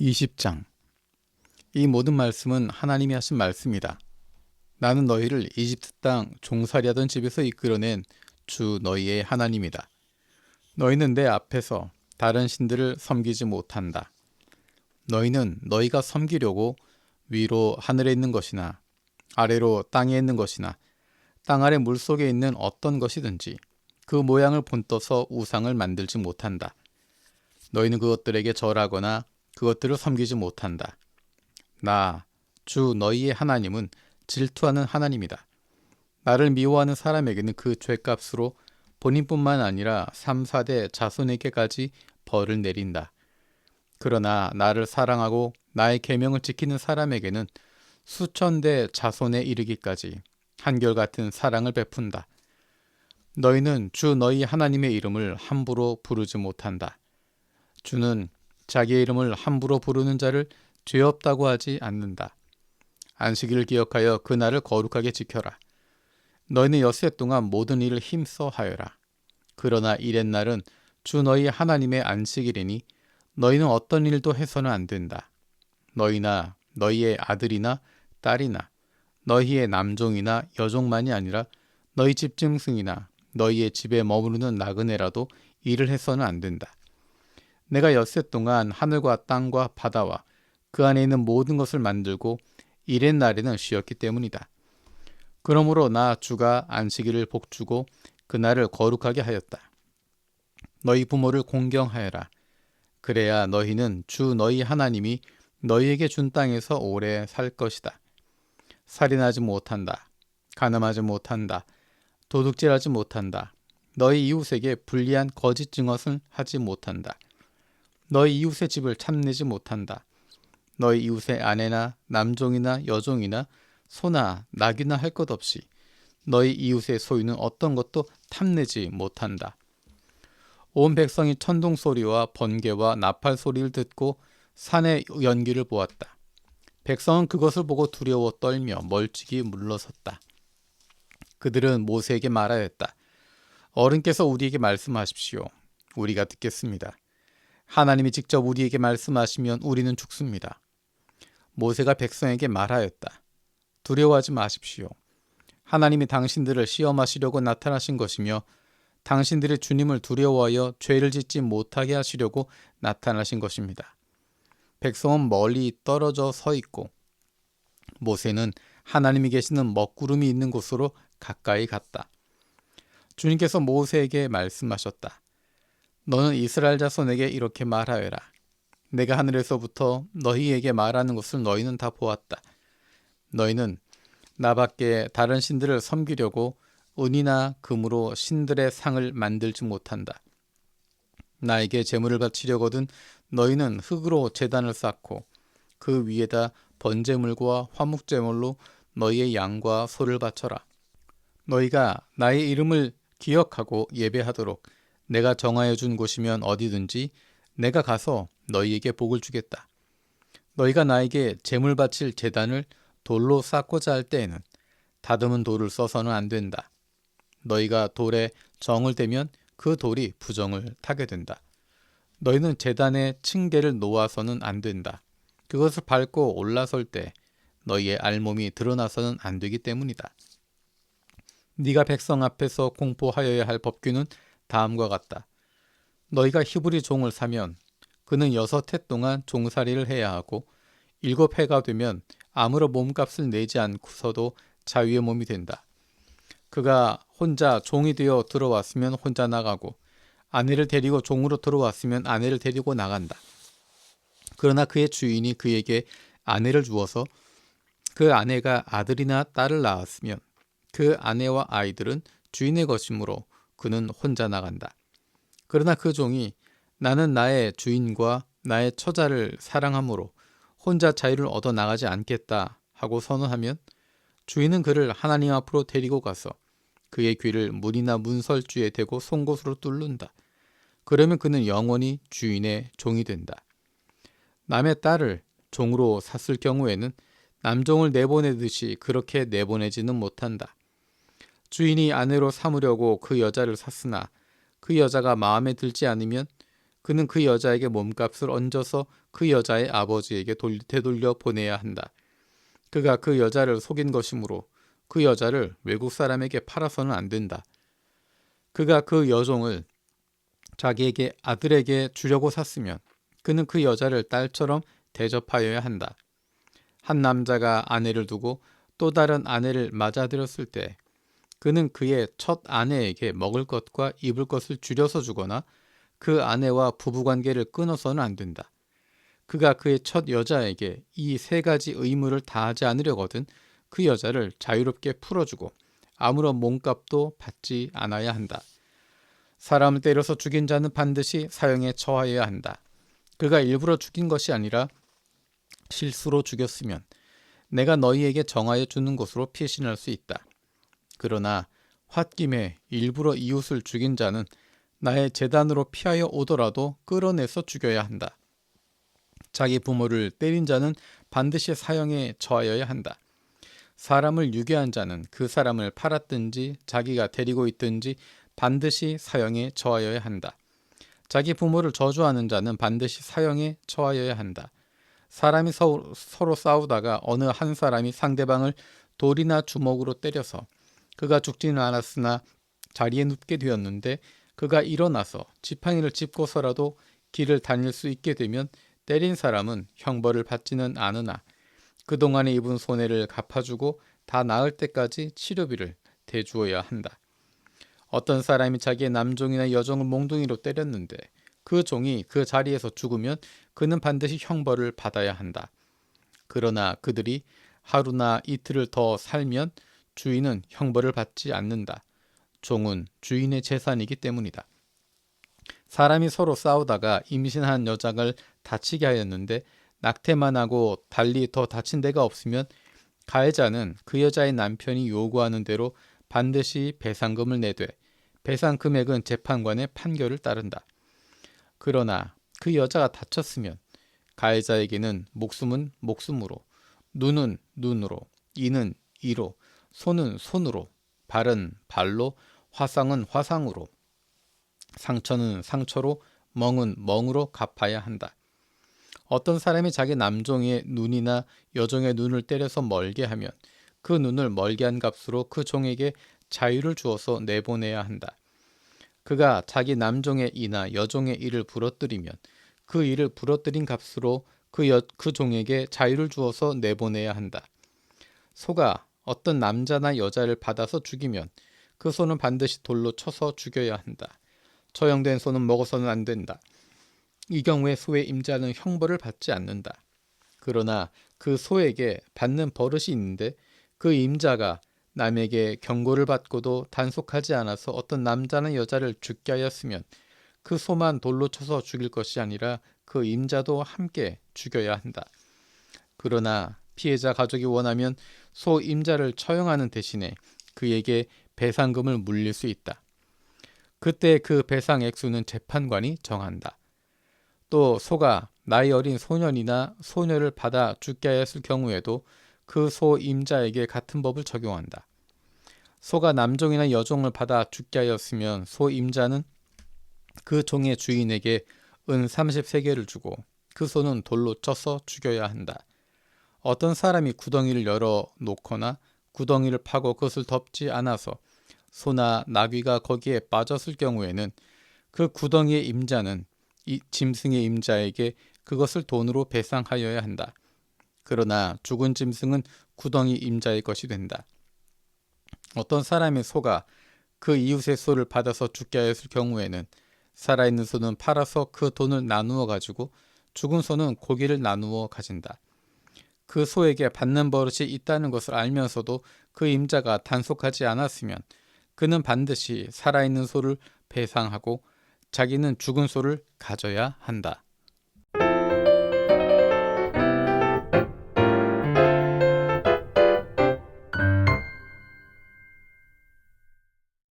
20장. 이 모든 말씀은 하나님이 하신 말씀이다. 나는 너희를 이집트 땅 종살이하던 집에서 이끌어낸 주 너희의 하나님이다. 너희는 내 앞에서 다른 신들을 섬기지 못한다. 너희는 너희가 섬기려고 위로 하늘에 있는 것이나 아래로 땅에 있는 것이나 땅 아래 물속에 있는 어떤 것이든지 그 모양을 본떠서 우상을 만들지 못한다. 너희는 그것들에게 절하거나 그것들을 섬기지 못한다. 나, 주 너희의 하나님은 질투하는 하나님이다. 나를 미워하는 사람에게는 그 죄값으로 본인뿐만 아니라 3, 4대 자손에게까지 벌을 내린다. 그러나 나를 사랑하고 나의 계명을 지키는 사람에게는 수천 대 자손에 이르기까지 한결같은 사랑을 베푼다. 너희는 주 너희 하나님의 이름을 함부로 부르지 못한다. 주는 자기의 이름을 함부로 부르는 자를 죄 없다고 하지 않는다. 안식일을 기억하여 그날을 거룩하게 지켜라. 너희는 엿새 동안 모든 일을 힘써 하여라. 그러나 이렛 날은 주 너희 하나님의 안식일이니 너희는 어떤 일도 해서는 안 된다. 너희나 너희의 아들이나 딸이나 너희의 남종이나 여종만이 아니라 너희 집 짐승이나 너희의 집에 머무르는 나그네라도 일을 해서는 안 된다. 내가 엿새 동안 하늘과 땅과 바다와 그 안에 있는 모든 것을 만들고 이렛 날에는 쉬었기 때문이다. 그러므로 나 주가 안식일을 복주고 그날을 거룩하게 하였다. 너희 부모를 공경하여라. 그래야 너희는 주 너희 하나님이 너희에게 준 땅에서 오래 살 것이다. 살인하지 못한다. 간음하지 못한다. 도둑질하지 못한다. 너희 이웃에게 불리한 거짓 증언을 하지 못한다. 너희 이웃의 집을 탐내지 못한다. 너희 이웃의 아내나 남종이나 여종이나 소나 낙이나 할 것 없이 너희 이웃의 소유는 어떤 것도 탐내지 못한다. 온 백성이 천둥 소리와 번개와 나팔 소리를 듣고 산의 연기를 보았다. 백성은 그것을 보고 두려워 떨며 멀찍이 물러섰다. 그들은 모세에게 말하였다. 어른께서 우리에게 말씀하십시오. 우리가 듣겠습니다. 하나님이 직접 우리에게 말씀하시면 우리는 죽습니다. 모세가 백성에게 말하였다. 두려워하지 마십시오. 하나님이 당신들을 시험하시려고 나타나신 것이며 당신들의 주님을 두려워하여 죄를 짓지 못하게 하시려고 나타나신 것입니다. 백성은 멀리 떨어져 서 있고 모세는 하나님이 계시는 먹구름이 있는 곳으로 가까이 갔다. 주님께서 모세에게 말씀하셨다. 너는 이스라엘 자손에게 이렇게 말하여라. 내가 하늘에서부터 너희에게 말하는 것을 너희는 다 보았다. 너희는 나밖에 다른 신들을 섬기려고 은이나 금으로 신들의 상을 만들지 못한다. 나에게 제물을 바치려거든 너희는 흙으로 제단을 쌓고 그 위에다 번제물과 화목제물로 너희의 양과 소를 바쳐라. 너희가 나의 이름을 기억하고 예배하도록 내가 정하여 준 곳이면 어디든지 내가 가서 너희에게 복을 주겠다. 너희가 나에게 제물 바칠 제단을 돌로 쌓고자 할 때에는 다듬은 돌을 써서는 안 된다. 너희가 돌에 정을 대면 그 돌이 부정을 타게 된다. 너희는 제단에 층계를 놓아서는 안 된다. 그것을 밟고 올라설 때 너희의 알몸이 드러나서는 안 되기 때문이다. 네가 백성 앞에서 공포하여야 할 법규는 다음과 같다. 너희가 히브리 종을 사면 그는 6해 동안 종살이를 해야 하고 7해가 되면 아무런 몸값을 내지 않고서도 자유의 몸이 된다. 그가 혼자 종이 되어 들어왔으면 혼자 나가고 아내를 데리고 종으로 들어왔으면 아내를 데리고 나간다. 그러나 그의 주인이 그에게 아내를 주어서 그 아내가 아들이나 딸을 낳았으면 그 아내와 아이들은 주인의 것이므로 그는 혼자 나간다. 그러나 그 종이 나는 나의 주인과 나의 처자를 사랑하므로 혼자 자유를 얻어 나가지 않겠다 하고 선언하면 주인은 그를 하나님 앞으로 데리고 가서 그의 귀를 문이나 문설주에 대고 송곳으로 뚫는다. 그러면 그는 영원히 주인의 종이 된다. 남의 딸을 종으로 샀을 경우에는 남종을 내보내듯이 그렇게 내보내지는 못한다. 주인이 아내로 삼으려고 그 여자를 샀으나 그 여자가 마음에 들지 않으면 그는 그 여자에게 몸값을 얹어서 그 여자의 아버지에게 되돌려 보내야 한다. 그가 그 여자를 속인 것이므로 그 여자를 외국 사람에게 팔아서는 안 된다. 그가 그 여종을 자기에게 아들에게 주려고 샀으면 그는 그 여자를 딸처럼 대접하여야 한다. 한 남자가 아내를 두고 또 다른 아내를 맞아들였을 때 그는 그의 첫 아내에게 먹을 것과 입을 것을 줄여서 주거나 그 아내와 부부관계를 끊어서는 안 된다. 그가 그의 첫 여자에게 이 세 가지 의무를 다하지 않으려거든 그 여자를 자유롭게 풀어주고 아무런 몸값도 받지 않아야 한다. 사람을 때려서 죽인 자는 반드시 사형에 처하여야 한다. 그가 일부러 죽인 것이 아니라 실수로 죽였으면 내가 너희에게 정하여 주는 것으로 피신할 수 있다. 그러나 홧김에 일부러 이웃을 죽인 자는 나의 제단으로 피하여 오더라도 끌어내서 죽여야 한다. 자기 부모를 때린 자는 반드시 사형에 처하여야 한다. 사람을 유괴한 자는 그 사람을 팔았든지 자기가 데리고 있든지 반드시 사형에 처하여야 한다. 자기 부모를 저주하는 자는 반드시 사형에 처하여야 한다. 사람이 서로 싸우다가 어느 한 사람이 상대방을 돌이나 주먹으로 때려서 그가 죽지는 않았으나 자리에 눕게 되었는데 그가 일어나서 지팡이를 짚고서라도 길을 다닐 수 있게 되면 때린 사람은 형벌을 받지는 않으나 그동안에 입은 손해를 갚아주고 다 나을 때까지 치료비를 대주어야 한다. 어떤 사람이 자기의 남종이나 여종을 몽둥이로 때렸는데 그 종이 그 자리에서 죽으면 그는 반드시 형벌을 받아야 한다. 그러나 그들이 하루나 이틀을 더 살면 주인은 형벌을 받지 않는다. 종은 주인의 재산이기 때문이다. 사람이 서로 싸우다가 임신한 여자를 다치게 하였는데 낙태만 하고 달리 더 다친 데가 없으면 가해자는 그 여자의 남편이 요구하는 대로 반드시 배상금을 내되 배상 금액은 재판관의 판결을 따른다. 그러나 그 여자가 다쳤으면 가해자에게는 목숨은 목숨으로, 눈은 눈으로, 이는 이로, 손은 손으로, 발은 발로, 화상은 화상으로, 상처는 상처로, 멍은 멍으로 갚아야 한다. 어떤 사람이 자기 남종의 눈이나 여종의 눈을 때려서 멀게 하면 그 눈을 멀게 한 값으로 그 종에게 자유를 주어서 내보내야 한다. 그가 자기 남종의 이나 여종의 이를 부러뜨리면 그 이를 부러뜨린 값으로 그 종에게 자유를 주어서 내보내야 한다. 소가 어떤 남자나 여자를 받아서 죽이면 그 소는 반드시 돌로 쳐서 죽여야 한다. 처형된 소는 먹어서는 안 된다. 이 경우에 소의 임자는 형벌을 받지 않는다. 그러나 그 소에게 받는 버릇이 있는데 그 임자가 남에게 경고를 받고도 단속하지 않아서 어떤 남자나 여자를 죽게 하였으면 그 소만 돌로 쳐서 죽일 것이 아니라 그 임자도 함께 죽여야 한다. 그러나 피해자 가족이 원하면 소 임자를 처형하는 대신에 그에게 배상금을 물릴 수 있다. 그때 그 배상 액수는 재판관이 정한다. 또 소가 나이 어린 소년이나 소녀를 받아 죽게 하였을 경우에도 그 소 임자에게 같은 법을 적용한다. 소가 남종이나 여종을 받아 죽게 하였으면 소 임자는 그 종의 주인에게 은 30세겔을 주고 그 소는 돌로 쳐서 죽여야 한다. 어떤 사람이 구덩이를 열어 놓거나 구덩이를 파고 그것을 덮지 않아서 소나 나귀가 거기에 빠졌을 경우에는 그 구덩이의 임자는 이 짐승의 임자에게 그것을 돈으로 배상하여야 한다. 그러나 죽은 짐승은 구덩이 임자의 것이 된다. 어떤 사람의 소가 그 이웃의 소를 받아서 죽게 하였을 경우에는 살아있는 소는 팔아서 그 돈을 나누어 가지고 죽은 소는 고기를 나누어 가진다. 그 소에게 받는 버릇이 있다는 것을 알면서도 그 임자가 단속하지 않았으면 그는 반드시 살아있는 소를 배상하고 자기는 죽은 소를 가져야 한다.